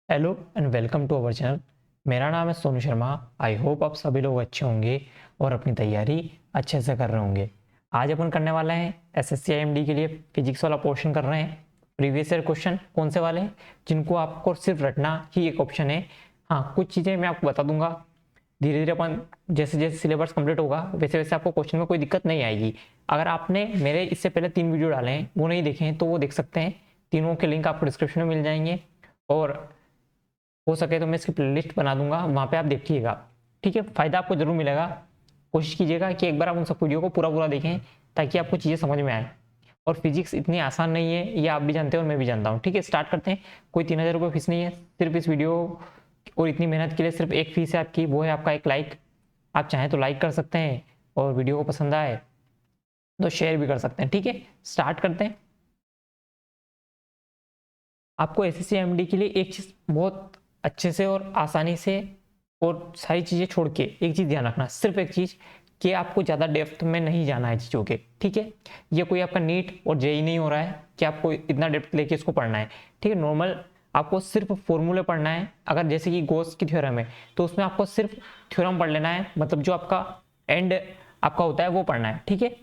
Hello and welcome to our channel. मेरा नाम है सोनू शर्मा। आई होप आप सभी लोग अच्छे होंगे और अपनी तैयारी अच्छे से कर रहे होंगे। आज अपन करने वाले हैं एसएससी आईएमडी के लिए फिजिक्स वाला पोर्शन कर रहे हैं। प्रीवियस ईयर क्वेश्चन कौन से वाले हैं जिनको आपको सिर्फ रटना ही एक ऑप्शन है। हाँ, कुछ चीज़ें मैं आपको बता दूंगा। धीरे धीरे अपन जैसे जैसे सिलेबस कंप्लीट होगा वैसे वैसे आपको क्वेश्चन में कोई दिक्कत नहीं आएगी। अगर आपने मेरे इससे पहले 3 वीडियो डाले हैं वो नहीं देखे हैं तो वो देख सकते हैं। तीनों के लिंक आपको डिस्क्रिप्शन में मिल जाएंगे और हो सके तो मैं इसकी प्लेलिस्ट बना दूंगा, वहाँ पे आप देखिएगा। ठीक है, फ़ायदा आपको ज़रूर मिलेगा। कोशिश कीजिएगा कि एक बार आप उन सब वीडियो को पूरा पूरा देखें ताकि आपको चीज़ें समझ में आए। और फिजिक्स इतनी आसान नहीं है, ये आप भी जानते हैं और मैं भी जानता हूँ। ठीक है, स्टार्ट करते हैं। कोई 3000 रुपये फीस नहीं है, सिर्फ इस वीडियो और इतनी मेहनत के लिए सिर्फ एक फीस है आपकी, वो है आपका एक लाइक। आप चाहें तो लाइक कर सकते हैं और वीडियो को पसंद आए तो शेयर भी कर सकते हैं। ठीक है, स्टार्ट करते हैं। आपको एसएससी एमडी के लिए एक चीज़ बहुत अच्छे से और आसानी से और सारी चीज़ें छोड़ के एक चीज़ ध्यान रखना, सिर्फ एक चीज़ कि आपको ज़्यादा डेप्थ में नहीं जाना है चीज़ों के। ठीक है, ये कोई आपका नीट और जेई नहीं हो रहा है कि आपको इतना डेप्थ लेके इसको पढ़ना है। ठीक है, नॉर्मल आपको सिर्फ फॉर्मूले पढ़ना है। अगर जैसे कि गॉस की थ्योरम है तो उसमें आपको सिर्फ थ्योरम पढ़ लेना है, मतलब जो आपका एंड आपका होता है वो पढ़ना है। ठीक है,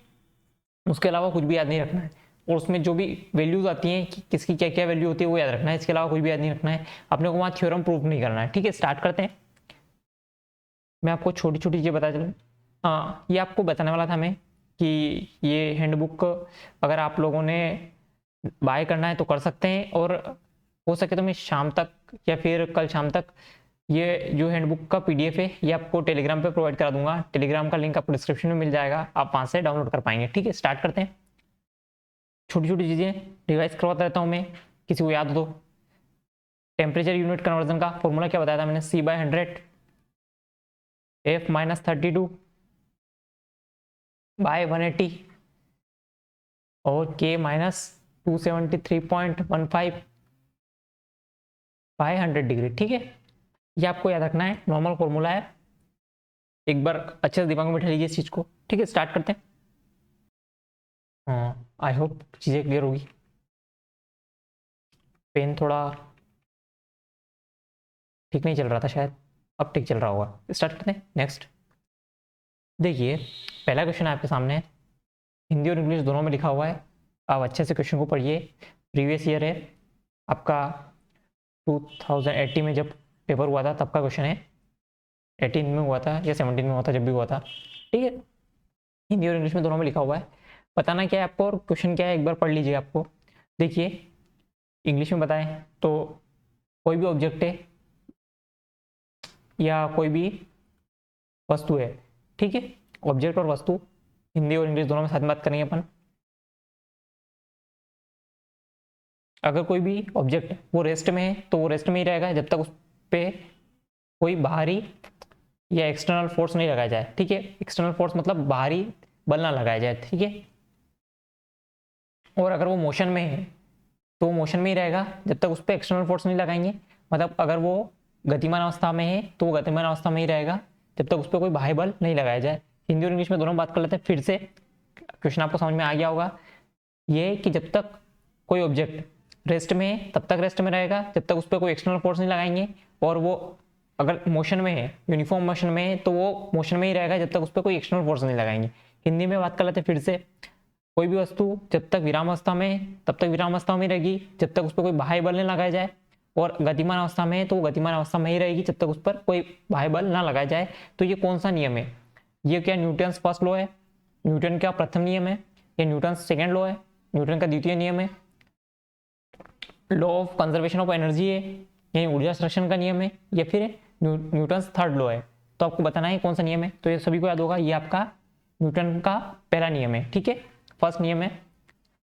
उसके अलावा कुछ भी याद नहीं रखना है। और उसमें जो भी वैल्यूज आती हैं कि किसकी क्या क्या वैल्यू होती है वो याद रखना है, इसके अलावा कुछ भी याद नहीं रखना है। अपने को वहाँ थ्योरम प्रूफ नहीं करना है। ठीक है, स्टार्ट करते हैं। मैं आपको छोटी छोटी चीज़ें बता चलूँ। हाँ, ये आपको बताने वाला था मैं कि ये हैंडबुक अगर आप लोगों ने बाय करना है तो कर सकते हैं, और हो सके तो मैं शाम तक या फिर कल शाम तक ये जो हैंडबुक का पीडीएफ है ये आपको टेलीग्राम पे प्रोवाइड करा दूंगा। टेलीग्राम का लिंक आपको डिस्क्रिप्शन में मिल जाएगा, आप वहाँ से डाउनलोड कर पाएंगे। ठीक है, स्टार्ट करते हैं। छोटी छोटी चीज़ें रिवाइज करवाता रहता हूँ मैं, किसी को याद हो तो। टेम्परेचर यूनिट कन्वर्जन का फॉर्मूला क्या बताया था मैंने? C/100 F-32 बाय 180 और K-273.15 बाय 100 डिग्री। ठीक है, ये आपको याद रखना है, नॉर्मल फॉर्मूला है। एक बार अच्छे से दिमाग में बैठा लीजिए इस चीज़ को। ठीक है, स्टार्ट करते हैं। हाँ, आई होप चीज़ें क्लियर होगी। पेन थोड़ा ठीक नहीं चल रहा था शायद, अब ठीक चल रहा होगा। स्टार्ट करते हैं। नेक्स्ट देखिए, पहला क्वेश्चन आपके सामने है, हिंदी और इंग्लिश दोनों में लिखा हुआ है। आप अच्छे से क्वेश्चन को पढ़िए। प्रीवियस ईयर है आपका, 2080 में जब पेपर हुआ था तब का क्वेश्चन है। 18 में हुआ था या 17 में हुआ था, जब भी हुआ था। ठीक है, हिंदी और इंग्लिश में दोनों में लिखा हुआ है। बताना क्या है आपको और क्वेश्चन क्या है एक बार पढ़ लीजिए आपको। देखिए, इंग्लिश में बताएं तो कोई भी ऑब्जेक्ट है या कोई भी वस्तु है। ठीक है, ऑब्जेक्ट और वस्तु हिंदी और इंग्लिश दोनों में साथ में बात करेंगे अपन। अगर कोई भी ऑब्जेक्ट है वो रेस्ट में है तो वो रेस्ट में ही रहेगा जब तक उस पर कोई बाहरी या एक्सटर्नल फोर्स नहीं लगाया जाए। ठीक है, एक्सटर्नल फोर्स मतलब बाहरी बल ना लगाया जाए। ठीक है, और अगर वो मोशन में है तो वो मोशन में ही रहेगा जब तक उस पर एक्सटर्नल फोर्स नहीं लगाएंगे। मतलब अगर वो गतिमान अवस्था में है तो वो गतिमान अवस्था में ही रहेगा जब तक उस पर कोई बाह्य बल नहीं लगाया जाए। हिंदी और इंग्लिश में दोनों बात कर लेते हैं फिर से। क्वेश्चन आपको समझ में आ गया होगा। ये कि जब तक कोई ऑब्जेक्ट रेस्ट में है तब तक रेस्ट में रहेगा जब तक उस पर कोई एक्सटर्नल फोर्स नहीं लगाएंगे, और वो अगर मोशन में है, यूनिफॉर्म मोशन में है, तो वो मोशन में ही रहेगा जब तक उस पर कोई एक्सटर्नल फोर्स नहीं लगाएंगे। हिंदी में बात कर लेते हैं फिर से। कोई भी वस्तु जब तक विराम अवस्था में है तब तक विराम अवस्था में रहेगी जब तक उस पर कोई बाह्य बल नहीं लगाया जाए, और गतिमान अवस्था में है तो वो गतिमान अवस्था में ही रहेगी जब तक उस पर कोई बाह्य बल ना लगाया जाए। तो ये कौन सा नियम है? ये क्या न्यूटन फर्स्ट लॉ है, न्यूटन का प्रथम नियम है, या न्यूटन सेकेंड लॉ है, न्यूटन का द्वितीय नियम है, law of conservation of energy है, यानी ऊर्जा संरक्षण का नियम है, या फिर न्यूटन थर्ड लॉ है? तो आपको बताना है कौन सा नियम है। तो ये सभी को याद होगा, ये आपका न्यूटन का पहला नियम है। ठीक है, फर्स्ट नियम है,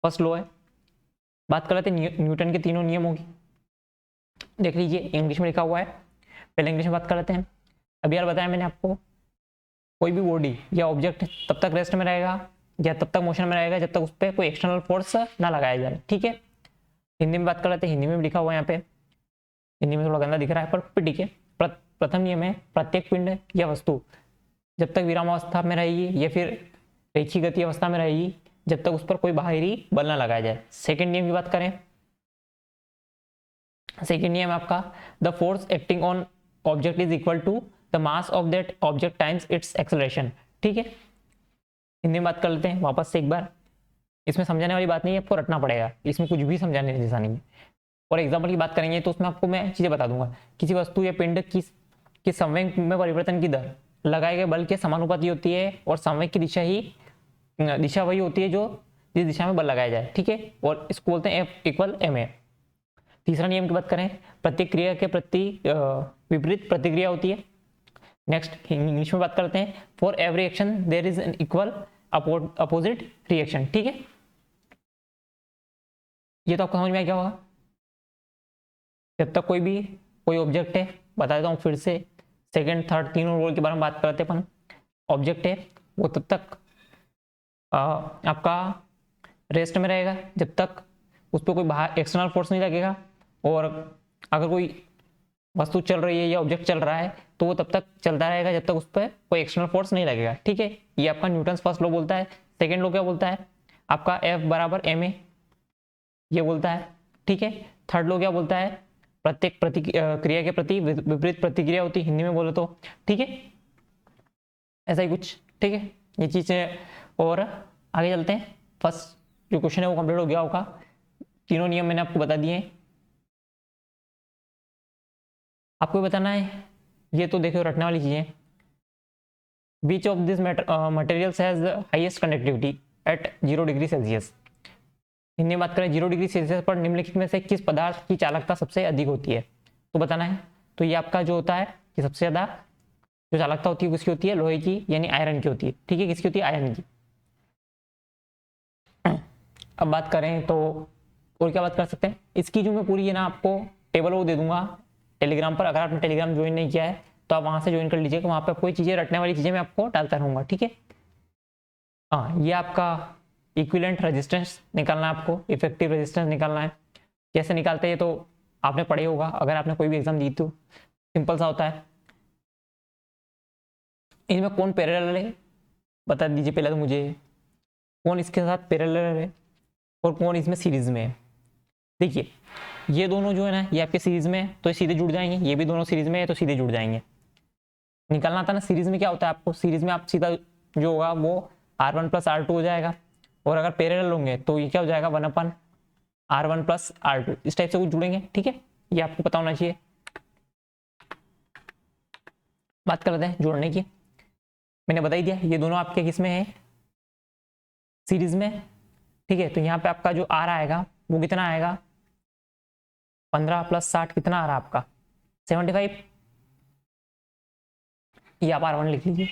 फर्स्ट लॉ है। बात कर लेते हैं न्यूटन के तीनों नियमों की। देख लीजिए, इंग्लिश में लिखा हुआ है, पहले इंग्लिश में बात कर लेते हैं। अभी यार बताया मैंने आपको, कोई भी बॉडी या ऑब्जेक्ट तब तक रेस्ट में रहेगा या तब तक मोशन में रहेगा जब तक उस पर कोई एक्सटर्नल फोर्स ना लगाया जाए। ठीक है, हिंदी में बात कर लेते हैं। हिंदी में भी लिखा हुआ है यहाँ पे, हिंदी में थोड़ा गंदा दिख रहा है पर ठीक है। प्रथम नियम है, प्रत्येक पिंड या वस्तु जब तक विराम अवस्था में रहेगी या फिर रेखीय गति अवस्था में रहेगी जब तक उस पर कोई बाहरी बल ना लगाया जाए। सेकंड नियम की बात करें सेकेंड नियम है आपका, the force acting on object is equal to the mass of that object times its acceleration. ठीक है, हिंदी में बात कर लेते हैं वापस से एक बार। इसमें समझाने वाली बात नहीं है, आपको रटना पड़ेगा, इसमें कुछ भी समझाने जैसा नहीं है। और एग्जाम्पल की बात करेंगे तो उसमें आपको मैं चीज़ें बता दूंगा, किसी वस्तु या पिंड की संवेग में परिवर्तन की दर लगाए गए बल के समानुपाती होती है, और संवेग की दिशा वही होती है जो जिस दिशा में बल लगाया जाए। ठीक है, और इसको बोलते हैं F इक्वल ma। तीसरा नियम की बात करें, प्रतिक्रिया के प्रति विपरीत प्रतिक्रिया होती है। नेक्स्ट इंग्लिश में बात करते हैं, for every action there is an equal opposite reaction. ठीक है, ये तो आपको समझ में आ गया होगा। जब तक कोई ऑब्जेक्ट है, बता देता हूँ फिर से, सेकंड थर्ड तीनों रोल के बारे में बात करते हैं अपन। ऑब्जेक्ट है वो तब तक आपका रेस्ट में रहेगा जब तक उस पर कोई बाहर एक्सटर्नल फोर्स नहीं लगेगा, और अगर कोई वस्तु चल रही है या ऑब्जेक्ट चल रहा है तो वो तब तक चलता रहेगा जब तक उस पर कोई एक्सटर्नल फोर्स नहीं लगेगा। ठीक है, ये आपका न्यूटन्स फर्स्ट लॉ बोलता है। सेकेंड लॉ क्या बोलता है आपका, F बराबर ma, ये बोलता है। ठीक है, थर्ड लॉ क्या बोलता है, प्रत्येक क्रिया के प्रति विपरीत प्रतिक्रिया होती है, हिंदी में बोले तो। ठीक है, ऐसा ही कुछ। ठीक है, ये चीज़ें, और आगे चलते हैं। फर्स्ट जो क्वेश्चन है वो कंप्लीट हो गया होगा, तीनों नियम मैंने आपको बता दिए हैं। आपको बताना है, ये तो देखो रटने वाली चीजें। Which of this materials has highest conductivity eight 0 degree Celsius. Hindi में बात करें, 0 डिग्री सेल्सियस पर निम्नलिखित में से किस पदार्थ की चालकता सबसे अधिक होती है, तो बताना है। तो ये आपका जो होता है कि सबसे ज़्यादा जो चालकता होती है किसकी होती है, लोहे की यानी आयरन की होती है। ठीक है, किसकी होती है, आयरन की। अब बात करें तो और क्या बात कर सकते हैं, इसकी जो मैं पूरी है ना आपको टेबल वो दे दूंगा टेलीग्राम पर। अगर आपने टेलीग्राम ज्वाइन नहीं किया है तो आप वहाँ से ज्वाइन कर लीजिएगा, वहाँ पर कोई चीज़ें रटने वाली चीज़ें मैं आपको डालता रहूँगा। ठीक है, हाँ, ये आपका इक्विवेलेंट रेजिस्टेंस निकालना है आपको, इफेक्टिव रेजिस्टेंस निकालना है। कैसे निकालते हैं तो आपने पढ़े होगा, अगर आपने कोई भी एग्जाम दी तो सिंपल सा होता है। इसमें कौन पैरेलल है बता दीजिए पहले तो मुझे, कौन इसके साथ पैरेलल है और कौन इसमें सीरीज में है। देखिए ये दोनों जो है ना, ये आपके सीरीज में है तो ये सीधे जुड़ जाएंगे, ये भी दोनों सीरीज में है तो सीधे जुड़ जाएंगे। निकालना था ना सीरीज में क्या होता है आपको, सीरीज में आप सीधा जो होगा वो R1 प्लस R2 हो जाएगा, और अगर पैरेलल होंगे तो ये क्या हो जाएगा 1/R1 प्लस R2, इस टाइप से कुछ जुड़ेंगे। ठीक है, ये आपको पता होना चाहिए। बात कर लेते हैं जोड़ने की। मैंने बता ही दिया ये दोनों आपके किस में है, सीरीज में। ठीक है, तो यहाँ पे आपका जो R आएगा वो कितना आएगा, 15 प्लस 60 कितना आ रहा है आपका 75। ये आप R1 लिख लीजिए,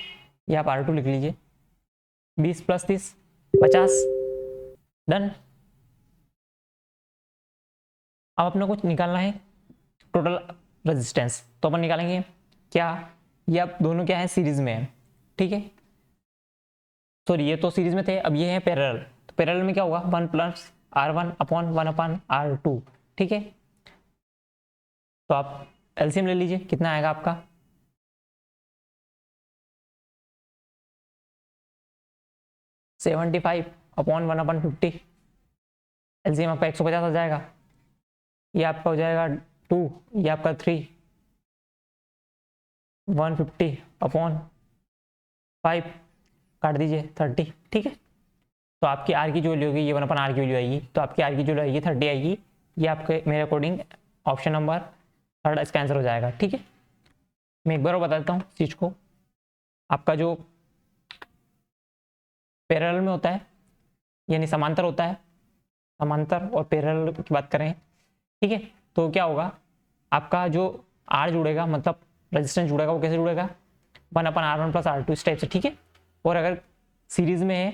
ये आप R2 लिख लीजिए। 20 प्लस 30 50, डन। अब अपने को निकालना है टोटल रेजिस्टेंस, तो अपन निकालेंगे क्या, ये अब दोनों क्या है सीरीज में है। ठीक है, सॉरी ये तो सीरीज में थे, अब ये है पैरेलल, तो पैरेलल में क्या होगा 1 प्लस R1 अपॉन 1/R2। ठीक है, तो आप एलसीएम ले लीजिए, कितना आएगा आपका 75 अपॉन 1/50, एलसीएम आपका 150 आ जाएगा। ये आपका हो जाएगा 2, ये आपका 3, 150 अपॉन 5 काट दीजिए 30। ठीक है, तो आपकी आर की जो वैल्यू होगी ये 1/R की वैल्यू आएगी, तो आपकी आर की जो वैल्यू आएगी 30 आएगी। ये आपके मेरे अकॉर्डिंग ऑप्शन नंबर 3 इसका आंसर हो जाएगा। ठीक है, मैं एक बार और बता देता हूँ चीज को, आपका जो पैरेलल में होता है यानी समांतर होता है, समांतर और पैरेलल की बात करें, ठीक है, तो क्या होगा आपका जो आर जुड़ेगा मतलब रेजिस्टेंस जुड़ेगा, वो कैसे जुड़ेगा 1/R1 प्लस R2 इस टाइप से। ठीक है, और अगर सीरीज में है,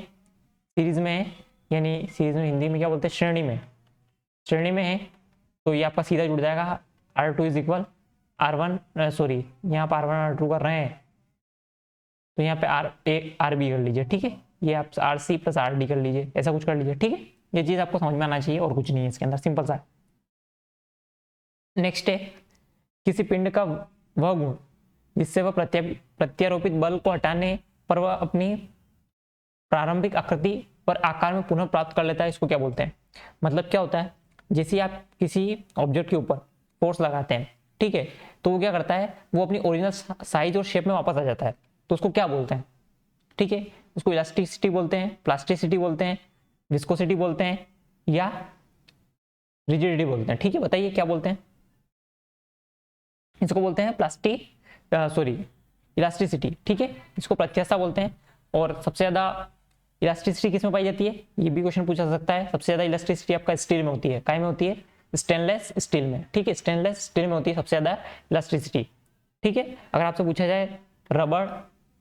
सीरीज में है यानी सीरीज में हिंदी में क्या बोलते हैं श्रेणी में, श्रेणी में है तो ये आपका सीधा जुड़ जाएगा R2 is equal R1, sorry यहाँ पर R1 R2 कर रहे हैं तो यहाँ पे RB कर लीजिए। ठीक है, ये आप RC प्लस RD कर लीजिए, ऐसा कुछ कर लीजिए। ठीक है, ये चीज़ आपको समझ में आना चाहिए और कुछ नहीं है इसके अंदर, सिंपल सा। नेक्स्ट है किसी पिंड का वह गुण जिससे वह प्रत्यारोपित बल को हटाने पर वह अपनी प्रारंभिक आकृति पर आकार में पुनः प्राप्त कर लेता है, इसको क्या बोलते हैं। मतलब क्या होता है, जैसे आप किसी ऑब्जेक्ट के ऊपर फोर्स लगाते हैं, ठीक है, तो वो क्या करता है, वो अपनी ओरिजिनल साइज और शेप में वापस आ जाता है, तो उसको क्या बोलते हैं, ठीक है, उसको इलास्टिसिटी बोलते हैं, प्लास्टिसिटी बोलते हैं, विस्कोसिटी बोलते हैं या रिजिडिटी बोलते हैं, ठीक है, बताइए क्या बोलते हैं। इसको बोलते हैं इलास्टिसिटी, ठीक है, इसको प्रत्यास्थता बोलते हैं। और सबसे ज्यादा इलास्टिसिटी किस में पाई जाती है, ये भी क्वेश्चन पूछा जा सकता है। सबसे ज्यादा इलास्टिसिटी आपका स्टील में होती है, काय में होती है, स्टेनलेस स्टील में, ठीक है, स्टेनलेस स्टील में होती है सबसे ज्यादा इलास्टिसिटी, ठीक है। अगर आपसे पूछा जाए रबड़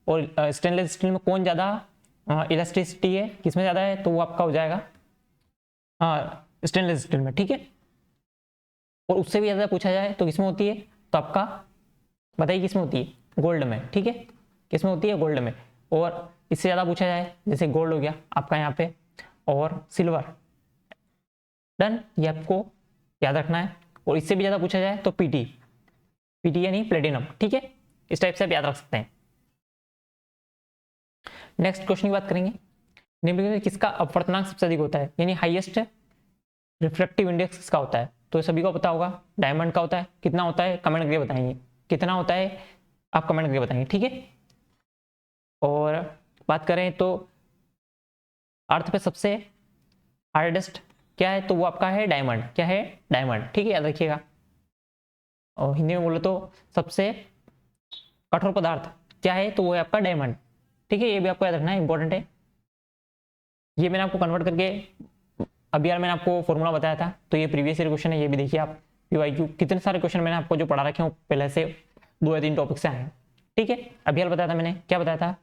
और स्टेनलेस स्टील में कौन ज्यादा इलास्टिसिटी है, किसमें ज्यादा है, तो वो आपका हो जाएगा स्टेनलेस स्टील में, ठीक है। और उससे भी ज्यादा पूछा जाए तो किसमें होती है, तो आपका बताइए किसमें होती है, गोल्ड में, ठीक है, किसमें होती है, गोल्ड में। और इससे ज्यादा पूछा जाए, जैसे गोल्ड हो गया आपका यहाँ पे, और सिल्वर, डन, ये आपको याद रखना है। और इससे भी ज्यादा पूछा जाए तो पीटी यानी प्लेटिनम, ठीक है, इस टाइप से आप याद रख सकते हैं। नेक्स्ट क्वेश्चन की बात करेंगे, निम्नलिखित में किसका अपवर्तनांक सबसे अधिक होता है, यानी हाईएस्ट रिफ्रैक्टिव इंडेक्स किसका होता है, तो सभी को पता होगा डायमंड का होता है। कितना होता है कमेंट करके बताएंगे, कितना होता है आप कमेंट करके बताएंगे, ठीक है। और बात करें तो अर्थ पे सबसे हार्डेस्ट क्या है, तो वो आपका है डायमंड, क्या है, डायमंड, ठीक है, याद रखिएगा। और हिंदी में बोले तो सबसे कठोर पदार्थ क्या है, तो वो है आपका डायमंड, ठीक है, ये भी आपको याद रखना है, इंपॉर्टेंट है। ये मैंने आपको कन्वर्ट करके अभी यार मैंने आपको फॉर्मूला बताया था, तो ये प्रीवियस ईयर क्वेश्चन है, ये भी देखिए आप। पीवाईक्यू कितने सारे क्वेश्चन मैंने आपको जो पढ़ा रखे हैं पहले से 2 या 3 टॉपिक से आए हैं, ठीक है। अभी यार बताया था मैंने, क्या बताया था,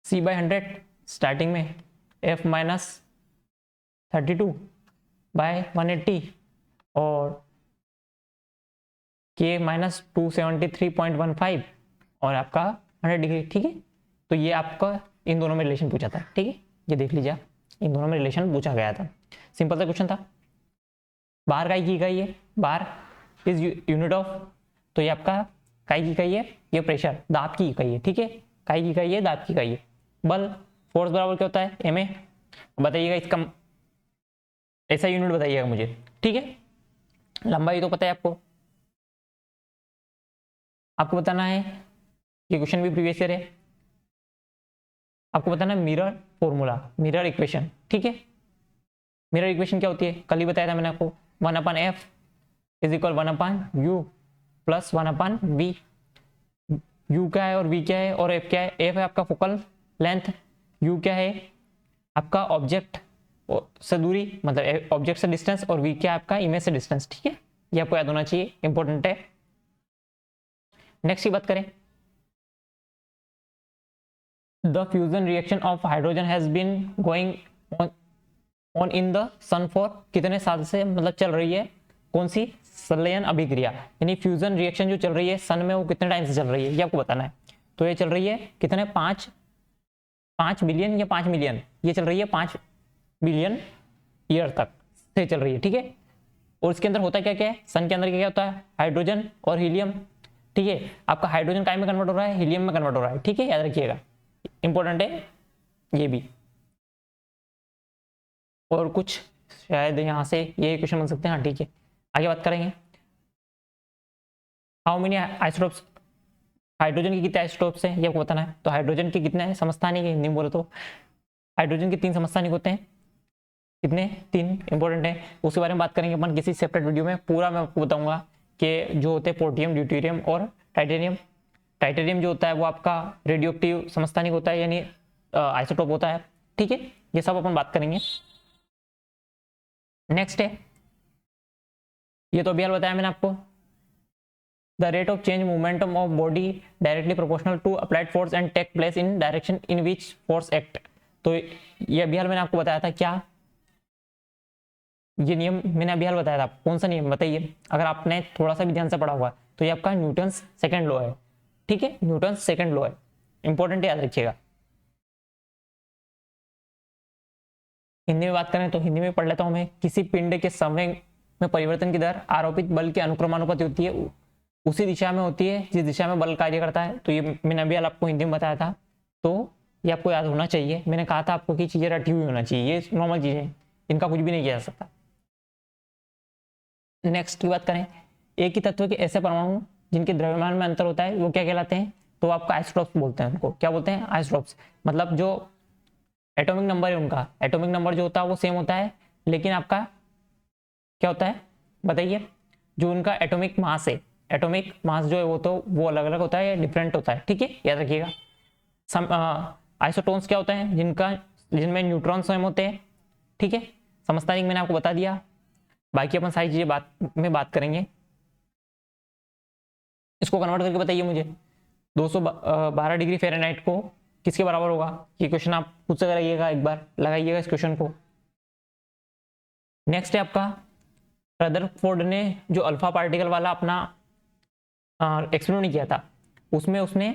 C/100 स्टार्टिंग में F-32/180 और K-273.15 और आपका 100 डिग्री, ठीक है। तो ये आपका इन दोनों में रिलेशन पूछा था, ठीक है, ये देख लीजिए, इन दोनों में रिलेशन पूछा गया था, सिंपल सा क्वेश्चन था। बार काय की इकाई है, बार इज यूनिट ऑफ, तो ये आपका काय की इकाई है, ये प्रेशर दाब की इकाई है, ठीक है, काय की इकाई है, दाब की इकाई है। बल फोर्स बराबर क्या होता है, ma, बताइएगा इसका ऐसा यूनिट बताइएगा मुझे, ठीक है। लंबाई तो पता है आपको बताना है, ये क्वेश्चन भी प्रीवियस ईयर है, आपको बताना है मिरर फॉर्मूला, मिरर इक्वेशन, ठीक है। मिरर इक्वेशन क्या होती है, कल ही बताया था मैंने आपको, 1/f is equal 1/u plus 1/v। u क्या है और v क्या है और f क्या है, f है आपका फोकल लेंथ, u क्या है आपका ऑब्जेक्ट से दूरी, मतलब ऑब्जेक्ट से डिस्टेंस, और v क्या है आपका इमेज से डिस्टेंस, ठीक है, ये आपको याद होना चाहिए, इंपॉर्टेंट है। नेक्स्ट की बात करें, the fusion reaction of hydrogen has been going on in the sun for कितने साल से, मतलब चल रही है, कौन सी, संलयन अभिक्रिया, यानी फ्यूजन रिएक्शन जो चल रही है सन में, वो कितने टाइम से चल रही है, ये आपको बताना है। तो ये चल रही है कितने, 5 बिलियन या 5 मिलियन, ये चल रही है 5 बिलियन ईयर तक से चल रही है, ठीक है। और इसके अंदर होता क्या क्या है, सन के अंदर क्या होता है, हाइड्रोजन और हीलियम, ठीक है, आपका हाइड्रोजन काय में कन्वर्ट हो रहा है, हीलियम में कन्वर्ट हो रहा है, ठीक है, याद रखिएगा, इंपॉर्टेंट है ये भी। और कुछ शायद यहाँ से ये क्वेश्चन बन सकते हैं, हाँ ठीक है, आगे बात करेंगे। हाउ मेनी आइसोटोप्स, हाइड्रोजन के कितने आइसोटोप्स हैं, ये आपको बताना है। तो हाइड्रोजन के कितने समस्थानिक, हिंदी में बोले तो हाइड्रोजन के 3 समस्थानिक होते हैं, कितने, 3, इंपॉर्टेंट है, उसके बारे में बात करेंगे अपन किसी सेपरेट वीडियो में, पूरा मैं आपको बताऊंगा कि जो होते हैं पोर्टियम, ड्यूटेरियम और टाइटेनियम। टाइटेनियम जो होता है वो आपका रेडियो एक्टिव समस्थानिक होता है, यानी आइसोटोप होता है, ठीक है, ये सब अपन बात करेंगे। नेक्स्ट है, ये तो अभी यार बताया मैंने आपको, the rate of change momentum of body directly proportional to applied force and take place in direction in which force act. तो ये अभी हाल मैंने आपको बताया था, क्या ये नियम मैंने अभी हाल बताया था, कौन सा नियम बताइए, अगर आपने थोड़ा सा भी ध्यान से पढ़ा हुआ, तो ये आपका न्यूटन्स सेकंड लॉ है, ठीक है, न्यूटन्स सेकंड लॉ है, इंपॉर्टेंट याद रखिएगा। हिंदी में बात करें तो हिंदी में पढ़ लेता हूं मैं, किसी पिंड के संवेग में परिवर्तन की दर आरोपित बल के अनुक्रमानुपाती होती है, उसी दिशा में होती है जिस दिशा में बल कार्य करता है। तो ये मैंने अभी आपको हिंदी में बताया था, तो ये आपको याद होना चाहिए। मैंने कहा था आपको कि चीजें रटी हुई होना चाहिए, ये नॉर्मल चीजें, इनका कुछ भी नहीं किया जा सकता। नेक्स्ट की बात करें, एक ही तत्व के ऐसे परमाणु जिनके द्रव्यमान में अंतर होता है वो क्या कहलाते हैं, तो आपका आइसोटॉप्स बोलते हैं उनको। क्या बोलते हैं, आइसोटॉप्स। मतलब जो एटॉमिक नंबर है उनका, एटॉमिक नंबर जो होता है वो सेम होता है, लेकिन आपका क्या होता है बताइए, जो उनका एटॉमिक मास है, एटॉमिक मास जो है वो अलग अलग होता है या डिफरेंट होता है, ठीक है, याद रखिएगा। आइसोटोन्स क्या होते हैं, जिनमें न्यूट्रॉन स्वयं होते हैं, ठीक है, समझदारी मैंने आपको बता दिया। बाकी अपन सारी चीजें बात करेंगे। इसको कन्वर्ट करके बताइए मुझे, 212 डिग्री फ़ारेनहाइट को किसके बराबर होगा, ये क्वेश्चन आप खुद से कराइएगा, एक बार लगाइएगा इस क्वेश्चन को। नेक्स्ट है आपका, रदरफोर्ड ने जो अल्फा पार्टिकल वाला अपना एक्सपेरिमेंट किया था, उसमें उसने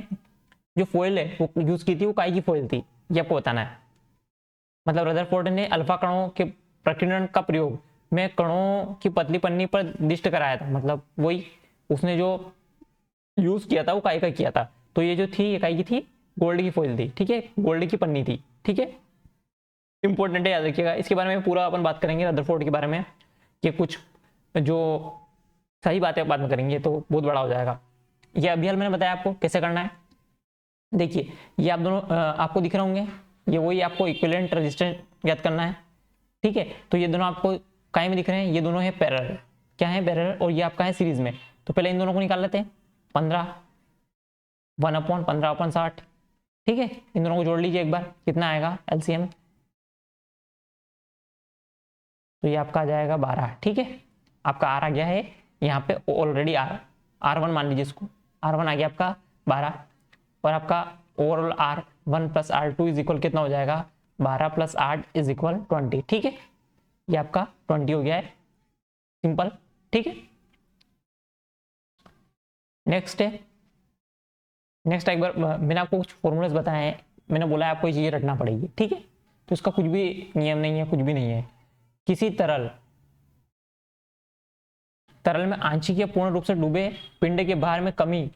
जो फॉइल है वो यूज की थी, वो काय की फॉइल थी, ये आपको बताना है। मतलब रदरफोर्ड ने अल्फा कणों के प्रकीर्णन का प्रयोग में कणों की पतली पन्नी पर दिष्ट कराया था, मतलब वही उसने जो यूज किया था वो काय का किया था। तो ये जो थी, ये काय की थी, गोल्ड की फॉइल थी, ठीक है, गोल्ड की पन्नी थी, ठीक है, इंपॉर्टेंट है, याद रखिएगा। इसके बारे में पूरा अपन बात करेंगे रदरफोर्ड के बारे में, कि कुछ जो सही बातें बाद में करेंगे तो बहुत बड़ा हो जाएगा। ये अभी हाल मैंने बताया आपको कैसे करना है। देखिए ये आप दोनों आपको दिख रहे होंगे, ये वही आपको इक्विवेलेंट रेजिस्टेंस ज्ञात करना है, ठीक है। तो ये दोनों आपको काय में दिख रहे हैं, ये दोनों है पैरेलल, क्या है पैरेलल, और ये आपका है सीरीज में। तो पहले इन दोनों को निकाल लेते हैं, 15 1/15/60, ठीक है, इन दोनों को जोड़ लीजिए एक बार, कितना आएगा एलसीएम, तो ये आपका आ जाएगा 12, ठीक है। आपका आर आ गया है यहाँ पे ऑलरेडी, R1 मान लीजिए इसको, R1 आ गया आपका 12, और आपका overall R1 + R2 is equal कितना हो जाएगा, 12 + 8 इज इक्वल 20, ठीक है, ये आपका 20 हो गया है, सिंपल, ठीक है। नेक्स्ट है, नेक्स्ट एक बार मैंने आपको कुछ फॉर्मूलाज बताए हैं, मैंने बोला है आपको ये चीजें रटना पड़ेगी, ठीक है। तो इसका कुछ भी नियम नहीं है, कुछ भी नहीं है। किसी तरल में आंशिक या पूर्ण रूप से डूबे पिंड के भार में कमी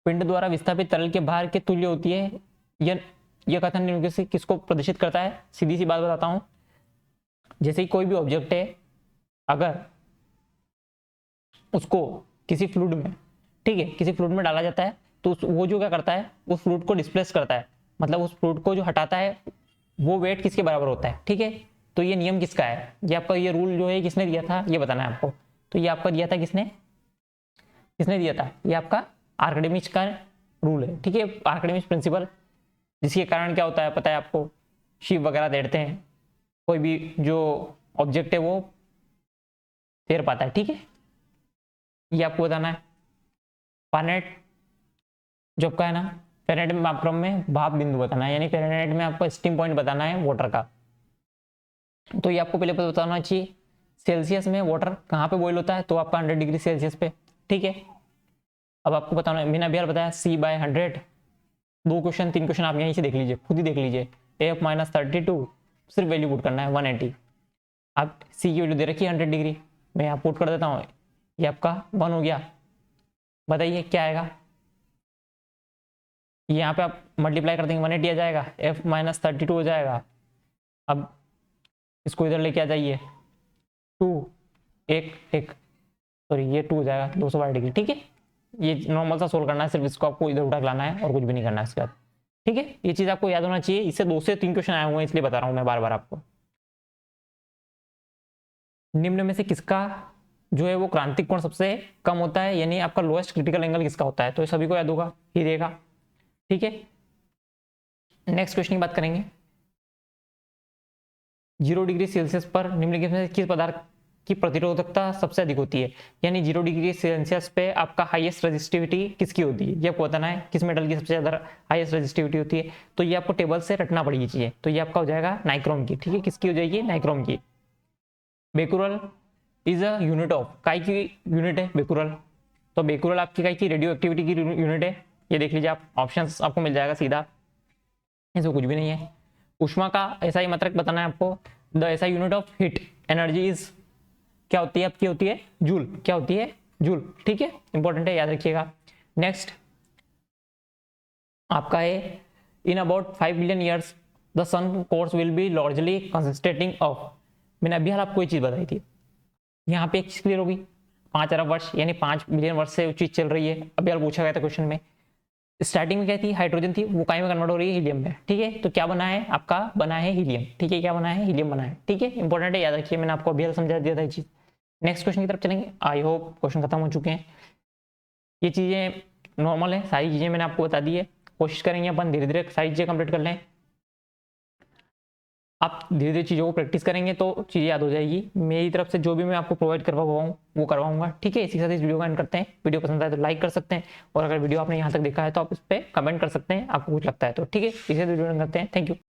पिंड द्वारा विस्थापित तरल के भार के तुल्य होती है। यह कथन निम्नलिखित से किसको प्रदर्शित करता है, सीधी सी बात बताता हूं। जैसे कोई भी ऑब्जेक्ट है, अगर उसको किसी फ्लूइड में, ठीक है, किसी फ्लूइड में डाला जाता है, तो वो जो क्या करता है, उस फ्लूइड को डिस्प्लेस करता है, मतलब उस फ्लूइड को जो हटाता है वो वेट किसके बराबर होता है, ठीक है। तो ये नियम किसका है, ये आपका ये रूल जो है किसने दिया था, ये बताना है आपको। तो ये आपका दिया था किसने दिया था, ये आपका आर्किमिडीज का रूल है, ठीक है, आर्किमिडीज प्रिंसिपल, जिसके कारण क्या होता है पता है आपको, शिप वगैरह तैरते हैं, कोई भी जो ऑब्जेक्ट है वो तैर पाता है, ठीक है, ये आपको बताना है। फ़ारेनहाइट जो आपका है ना, फ़ारेनहाइट में मापक्रम में भाप बिंदु बताना है, यानी फ़ारेनहाइट में आपको स्टीम पॉइंट बताना है वाटर का। तो ये आपको पहले बताना चाहिए, सेल्सियस में वाटर कहाँ पे बॉईल होता है, तो आपका 100 डिग्री सेल्सियस पे, ठीक है। अब आपको बताना, मैंने अभी बताया C/100, 2 क्वेश्चन 3 क्वेश्चन आप यहीं से देख लीजिए, खुद ही देख लीजिए। F-32 सिर्फ वैल्यू पुट करना है 180, आप C की वैल्यू दे रखी है 100 डिग्री, मैं यहाँ पुट कर देता हूँ, ये आपका 1 हो गया। बताइए क्या आएगा, यहाँ पे आप मल्टीप्लाई कर देंगे 180 आ जाएगा, F-32 हो जाएगा। अब इसको इधर लेके आ जाइए, 2 1 1 सॉरी ये 2 हो जाएगा 212 डिग्री, ठीक है। ये नॉर्मल सा सोल्व करना है, सिर्फ इसको आपको इधर उठा लाना है और कुछ भी नहीं करना है इसके बाद, ठीक है। ये चीज आपको याद होना चाहिए, इससे 2 से 3 क्वेश्चन आए हुए हैं, इसलिए बता रहा हूं मैं बार बार आपको। निम्न में से किसका जो है वो क्रांतिक कोण सबसे कम होता है, यानी आपका लोएस्ट क्रिटिकल एंगल किसका होता है, तो ये सभी को याद होगा, ही रहेगा, ठीक है। नेक्स्ट क्वेश्चन की बात करेंगे, 0 डिग्री सेल्सियस पर निम्नलिखित में किस पदार्थ की प्रतिरोधकता सबसे अधिक होती है, यानी 0 डिग्री सेल्सियस पे आपका हाईएस्ट रेजिस्टिविटी किसकी होती है, ये आपको बताना है, किस मेटल की सबसे ज्यादा हाईएस्ट रेजिस्टिविटी होती है। तो ये आपको टेबल से रटना पड़ेगी चीजें, तो ये आपका हो जाएगा नाइक्रोम की, ठीक है, किसकी हो जाएगी, नाइक्रोम की। Becquerel is a unit of, काय की यूनिट है बेकुरल, तो बेकुरल आपकी काय की रेडियो एक्टिविटी की यूनिट है, ये देख लीजिए आप, ऑप्शन आपको मिल जाएगा सीधा, इसमें कुछ भी नहीं है। ऊष्मा का ऐसा ही मात्रक बताना है आपको, द ऐसा unit of heat energy is क्या होती है आपकी, होती है जूल, क्या होती है जूल, ठीक है, इंपॉर्टेंट है, याद रखिएगा। नेक्स्ट आपका है, in about 5 billion years the sun's core will be largely consisting of, मैंने अभी हाल आपको ये चीज बताई थी, यहाँ पे एक चीज क्लियर होगी, 5 अरब वर्ष यानी 5 बिलियन वर्ष से चीज चल रही है। अभी यार पूछा गया था क्वेश्चन में, स्टार्टिंग में क्या थी, हाइड्रोजन थी, वो काय में कन्वर्ट हो रही है, हीलियम में। ठीक है, तो क्या बना है आपका, बना है हीलियम। ठीक है, क्या बना है, हीलियम बना है। ठीक है, इंपॉर्टेंट है, याद रखिए, मैंने आपको अभी समझा दिया था ये चीज। नेक्स्ट क्वेश्चन की तरफ चलेंगे। आई होप क्वेश्चन खत्म हो चुके हैं। ये चीजें नॉर्मल है, सारी चीजें मैंने आपको बता दी है। कोशिश करेंगे अपन धीरे धीरे सारी चीजें कंप्लीट कर लें। आप धीरे धीरे चीज़ों को प्रैक्टिस करेंगे तो चीज़ें याद हो जाएगी। मेरी तरफ से जो भी मैं आपको प्रोवाइड करवा हुआ हूँ वो करवाऊंगा। ठीक है, इसी के साथ इस वीडियो का एंड करते हैं। वीडियो पसंद आए तो लाइक कर सकते हैं, और अगर वीडियो आपने यहाँ तक देखा है तो आप इस पर कमेंट कर सकते हैं, आपको कुछ लगता है तो। ठीक है, इसी वीडियो एंड करते हैं। Thank you.